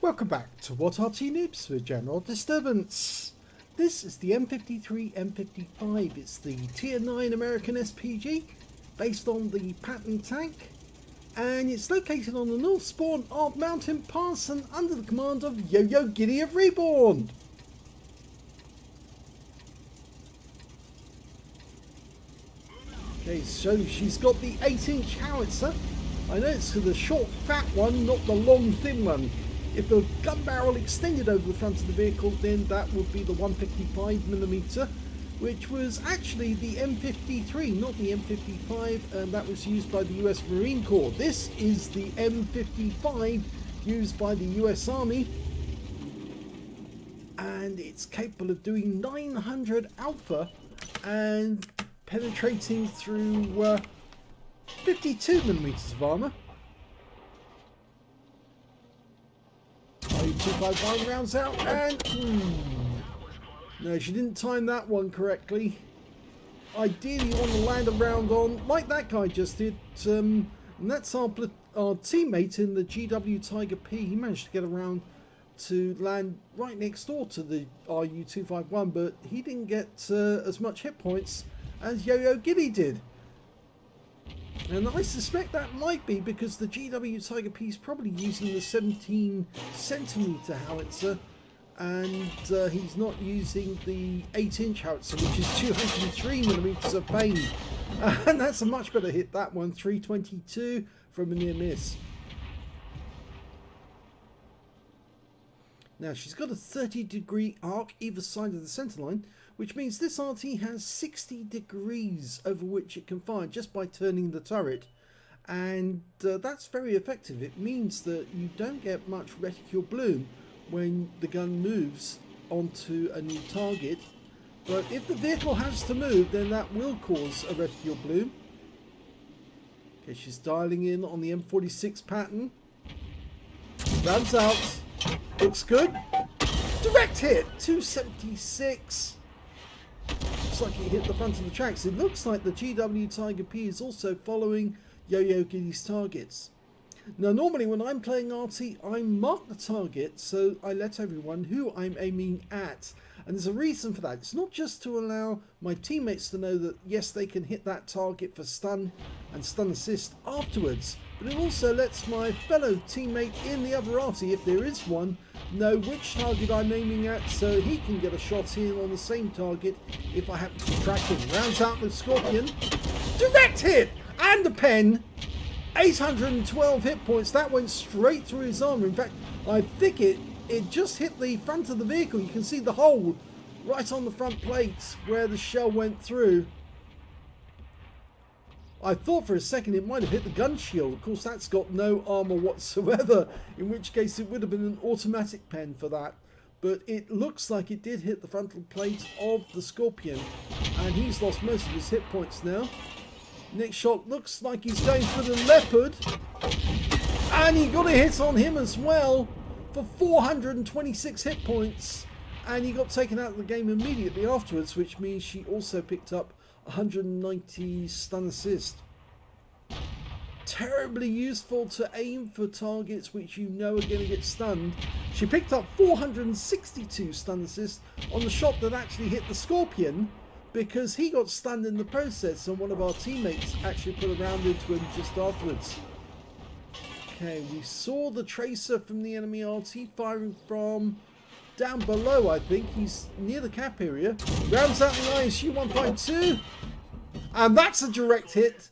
Welcome back to What Arty Noobs with General Disturbance. This is the M53 M55. It's the Tier 9 American SPG based on the Patton tank, and it's located on the north spawn of Mountain Pass and under the command of Yo-Yo Giddy of REBRN. Okay, so she's got the 8-inch howitzer. I know it's the short fat one, not the long thin one. If the gun barrel extended over the front of the vehicle, then that would be the 155mm, which was actually the M53, not the M55, and that was used by the US Marine Corps. This is the M55 used by the US Army, and it's capable of doing 900 alpha and penetrating through 52mm of armour. 251 rounds out, and no, she didn't time that one correctly. Ideally you want to land a round on, like that guy just did, and that's our teammate in the GW Tiger P. He managed to get around to land right next door to the RU-251, but he didn't get as much hit points as Yo-Yo Giddy did. And I suspect that might be because the GW Tiger P is probably using the 17cm howitzer, and he's not using the 8-inch howitzer, which is 203mm of pain. And that's a much better hit, that one, 322 from a near miss. Now she's got a 30-degree arc either side of the centre line, which means this Arty has 60 degrees over which it can fire just by turning the turret, and that's very effective. It means that you don't get much reticule bloom when the gun moves onto a new target, but if the vehicle has to move, then that will cause a reticule bloom. Okay, she's dialing in on the M46 pattern. Rounds out. Looks good. Direct hit, 276. Looks like it hit the front of the tracks. It looks like the GW Tiger P is also following Yo-Yo Giddy's targets. Now normally when I'm playing Arty, I mark the target so I let everyone who I'm aiming at. And there's a reason for that. It's not just to allow my teammates to know that yes, they can hit that target for stun and stun assist afterwards, but it also lets my fellow teammate in the other Arty, if there is one, know which target I'm aiming at, so he can get a shot in on the same target if I happen to be tracking. Rounds out with Scorpion. Direct hit! And the pen! 812 hit points. That went straight through his armor. In fact, I think it just hit the front of the vehicle. You can see the hole right on the front plate where the shell went through. I thought for a second it might have hit the gun shield. Of course, that's got no armor whatsoever, in which case it would have been an automatic pen for that. But it looks like it did hit the frontal plate of the Scorpion, and he's lost most of his hit points now. Next shot looks like he's going for the Leopard, and he got a hit on him as well for 426 hit points, and he got taken out of the game immediately afterwards, which means she also picked up 190 stun assist. Terribly useful to aim for targets which you know are going to get stunned. She picked up 462 stun assist on the shot that actually hit the Scorpion, because he got stunned in the process and one of our teammates actually put a round into him just afterwards. Okay, we saw the tracer from the enemy Arty firing from down below. I think he's near the cap area. Rounds out the ISU 152, and that's a direct hit,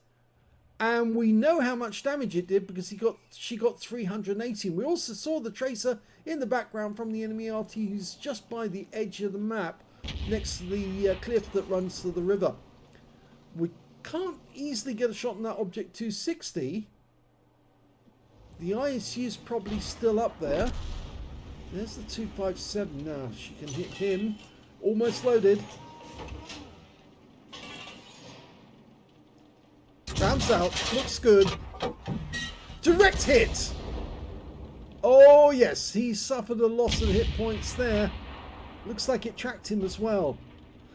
and we know how much damage it did because she got 318. We also saw the tracer in the background from the enemy Arty, who's just by the edge of the map next to the cliff that runs to the river. We can't easily get a shot on that object 260. The ISU is probably still up there. There's the 257 now. She can hit him. Almost loaded. Rounds out. Looks good. Direct hit! Oh yes, he suffered a loss of hit points there. Looks like it tracked him as well.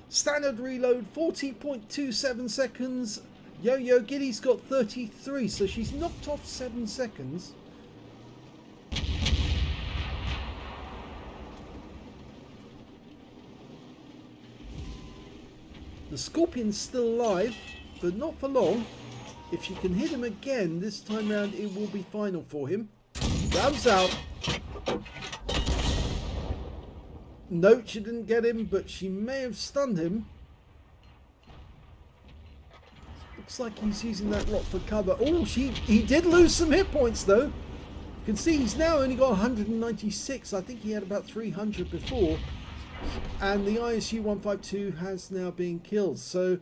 Standard reload, 40.27 seconds. Yo-Yo Giddy's got 33, so she's knocked off 7 seconds. The Scorpion's still alive, but not for long. If she can hit him again, this time round it will be final for him. Rounds out. No, she didn't get him, but she may have stunned him. Looks like he's using that rock for cover. Oh, he did lose some hit points though. You can see he's now only got 196. I think he had about 300 before. And the ISU 152 has now been killed. So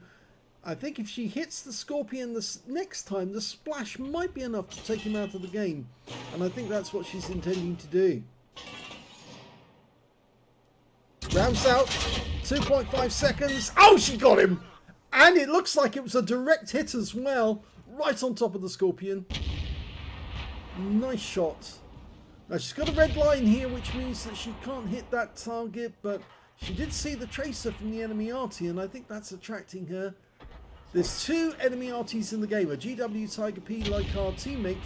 I think if she hits the Scorpion this next time, the splash might be enough to take him out of the game. And I think that's what she's intending to do. Rounds out, 2.5 seconds. Oh, she got him! And it looks like it was a direct hit as well, right on top of the Scorpion. Nice shot. Now she's got a red line here, which means that she can't hit that target, but she did see the tracer from the enemy Arty, and I think that's attracting her. There's two enemy Artys in the game, a GW Tiger P like our teammate,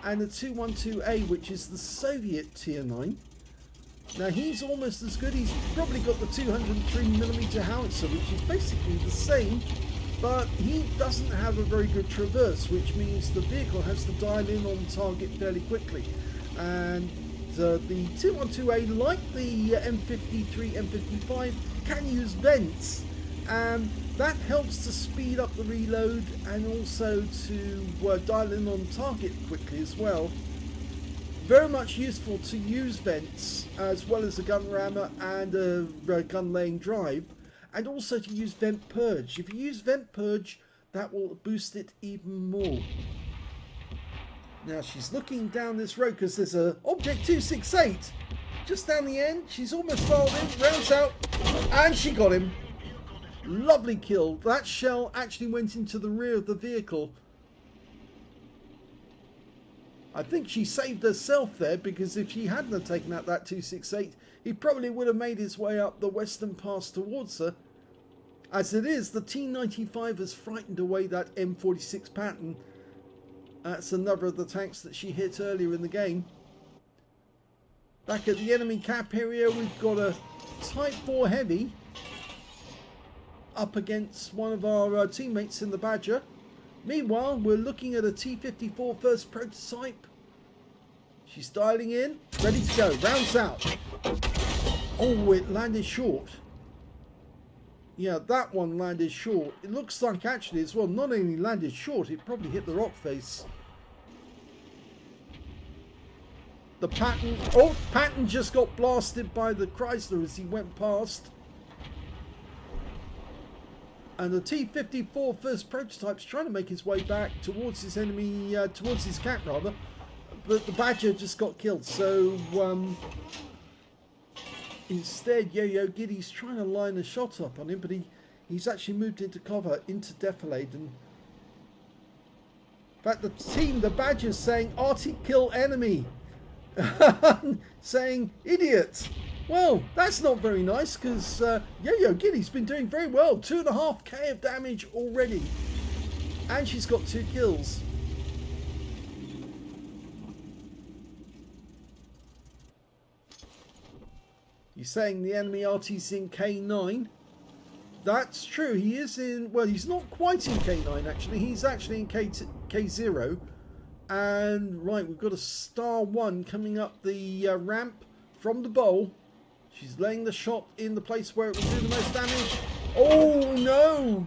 and a 212A, which is the Soviet Tier 9. Now he's almost as good. He's probably got the 203mm howitzer, which is basically the same, but he doesn't have a very good traverse, which means the vehicle has to dial in on target fairly quickly. And the 212A, like the M53, M55, can use vents, and that helps to speed up the reload and also to dial in on target quickly as well. Very much useful to use vents as well as a gun rammer and a gun laying drive, and also to use vent purge. If you use vent purge, that will boost it even more. Now she's looking down this road because there's a object 268 just down the end. She's almost filed in, rounds out, and she got him. Lovely kill. That shell actually went into the rear of the vehicle. I think she saved herself there, because if she hadn't have taken out that 268, he probably would have made his way up the western pass towards her. As it is, the T95 has frightened away that M46 pattern. That's another of the tanks that she hit earlier in the game. Back at the enemy cap area, we've got a Type 4 Heavy up against one of our teammates in the Badger. Meanwhile, we're looking at a T54 first prototype. She's dialing in, ready to go, rounds out. Oh, it landed short. Yeah, that one landed short. It looks like actually as well, not only landed short, it probably hit the rock face. The Patton, oh, Patton just got blasted by the Chrysler as he went past. And the T54 first prototype's trying to make his way back towards his enemy, towards his cap rather, but the Badger just got killed. So instead, Yo-Yo Giddy's trying to line a shot up on him, but he's actually moved into cover, into defilade. And in fact, the Badger's saying, "Arty, kill enemy," saying, "Idiot." Well, that's not very nice, because Yo-Yo Giddy's been doing very well. 2.5k of damage already. And she's got 2 kills. You're saying the enemy Arty's in K9. That's true. He is in... Well, he's not quite in K9, actually. He's actually in K0. And, right, we've got a Star 1 coming up the ramp from the bowl. She's laying the shot in the place where it will do the most damage. Oh no!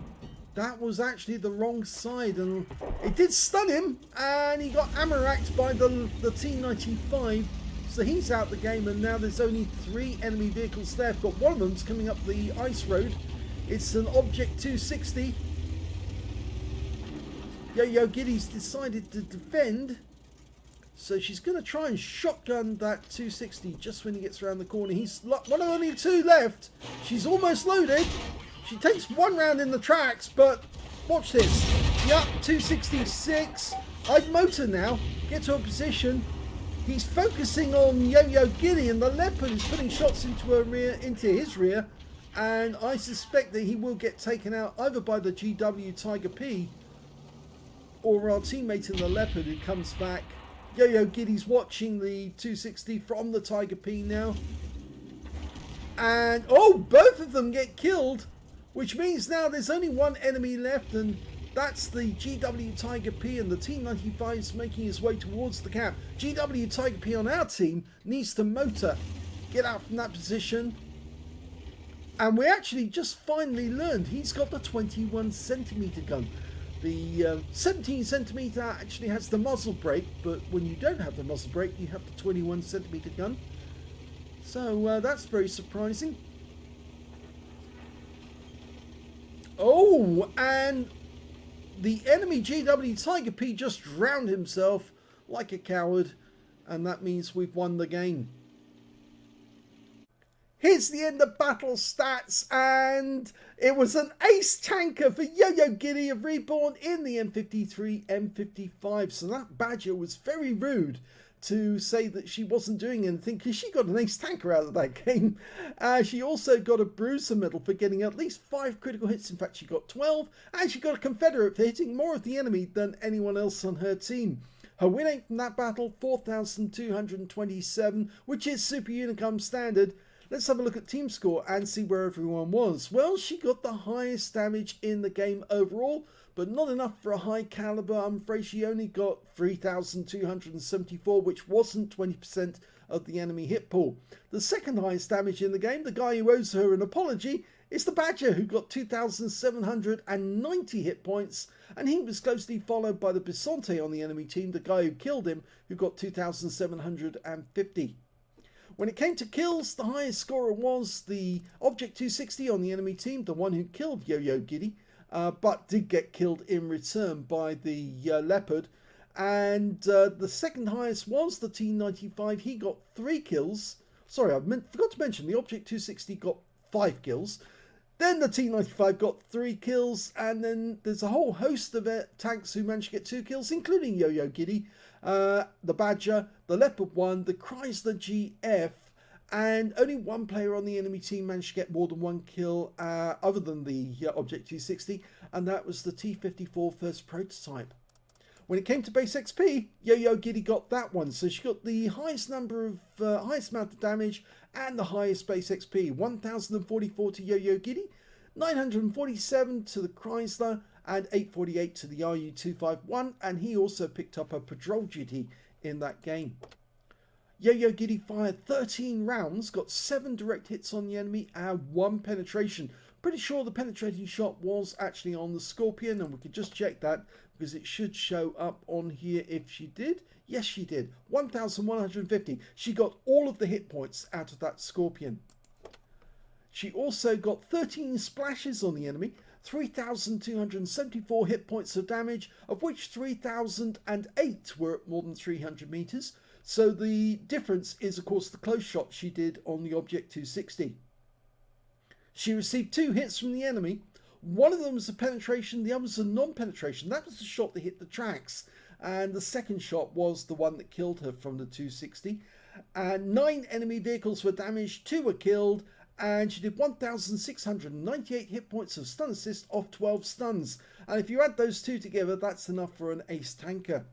That was actually the wrong side, and it did stun him, and he got ammo-racked by the T95. So he's out the game, and now there's only 3 enemy vehicles there. But one of them's coming up the ice road. It's an Object 260. Yo-Yo Giddy's decided to defend. So she's going to try and shotgun that 260 just when he gets around the corner. He's one of only 2 left. She's almost loaded. She takes 1 round in the tracks, but watch this. Yup, 266. I'd motor now. Get to a position. He's focusing on Yo-Yo Giddy, and the Leopard is putting shots into her rear, into his rear. And I suspect that he will get taken out either by the GW Tiger P or our teammate in the Leopard who comes back. Yo-Yo Giddy's watching the 260 from the Tiger P now. And, oh, both of them get killed. which means now there's only one enemy left, and that's the GW Tiger P, and the T95 is making his way towards the cap. GW Tiger P on our team needs to motor, get out from that position. And we actually just finally learned he's got the 21cm gun. The 17cm actually has the muzzle brake, but when you don't have the muzzle brake, you have the 21cm gun. So that's very surprising. Oh, and the enemy GW Tiger P just drowned himself like a coward, and that means we've won the game. Here's the end of battle stats, and it was an ace tanker for Yo-Yo Giddy of REBRN in the M53 M55. So that Badger was very rude to say that she wasn't doing anything, because she got an ace tanker out of that game. She also got a Bruiser medal for getting at least 5 critical hits. In fact, she got 12, and she got a Confederate for hitting more of the enemy than anyone else on her team. Her win rate from that battle, 4,227, which is Super Unicum standard. Let's have a look at team score and see where everyone was. Well, she got the highest damage in the game overall, but not enough for a high caliber. I'm afraid she only got 3,274, which wasn't 20% of the enemy hit pool. The second highest damage in the game, the guy who owes her an apology, is the Badger, who got 2,790 hit points, and he was closely followed by the Bisonte on the enemy team, the guy who killed him, who got 2,750. When it came to kills, the highest scorer was the Object 260 on the enemy team, the one who killed Yo-Yo Giddy, but did get killed in return by the Leopard. And the second highest was the T95. He got 3 kills. Sorry, I forgot to mention the Object 260 got 5 kills. Then the T95 got 3 kills, and then there's a whole host of tanks who managed to get 2 kills, including Yo-Yo Giddy, the Badger, the Leopard 1, the Chrysler GF, and only one player on the enemy team managed to get more than 1 kill other than the Object 260, and that was the T54 first prototype. When it came to base XP, Yo-Yo Giddy got that one, so she got the highest number of highest amount of damage and the highest base XP. 1,044 to Yo-Yo Giddy, 947 to the Chrysler, and 848 to the RU251, and he also picked up a patrol duty in that game. Yo-Yo Giddy fired 13 rounds, got 7 direct hits on the enemy and 1 penetration. Pretty sure the penetrating shot was actually on the Scorpion, and we could just check that because it should show up on here if she did. Yes, she did. 1,150. She got all of the hit points out of that Scorpion. She also got 13 splashes on the enemy, 3,274 hit points of damage, of which 3,008 were at more than 300 meters. So the difference is, of course, the close shot she did on the Object 260. She received 2 hits from the enemy. One of them was a penetration, the other was a non-penetration. That was the shot that hit the tracks. And the second shot was the one that killed her from the 260. And 9 enemy vehicles were damaged, 2 were killed, and she did 1,698 hit points of stun assist off 12 stuns. And if you add those 2 together, that's enough for an ace tanker.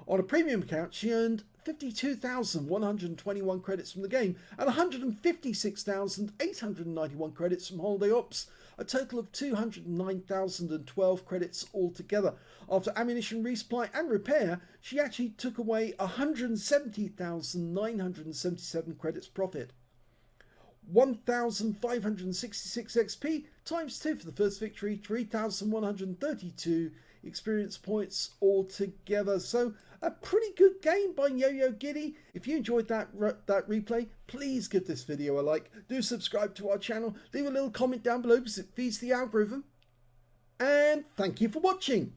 On a premium account, she earned 52,121 credits from the game and 156,891 credits from Holiday Ops, a total of 209,012 credits altogether. After ammunition resupply and repair, she actually took away 170,977 credits profit. 1,566 XP times 2 for the first victory, 3,132 experience points altogether. So a pretty good game by Yo-Yo Giddy. If you enjoyed that replay, please give this video a like. Do subscribe to our channel. Leave a little comment down below because it feeds the algorithm. And thank you for watching.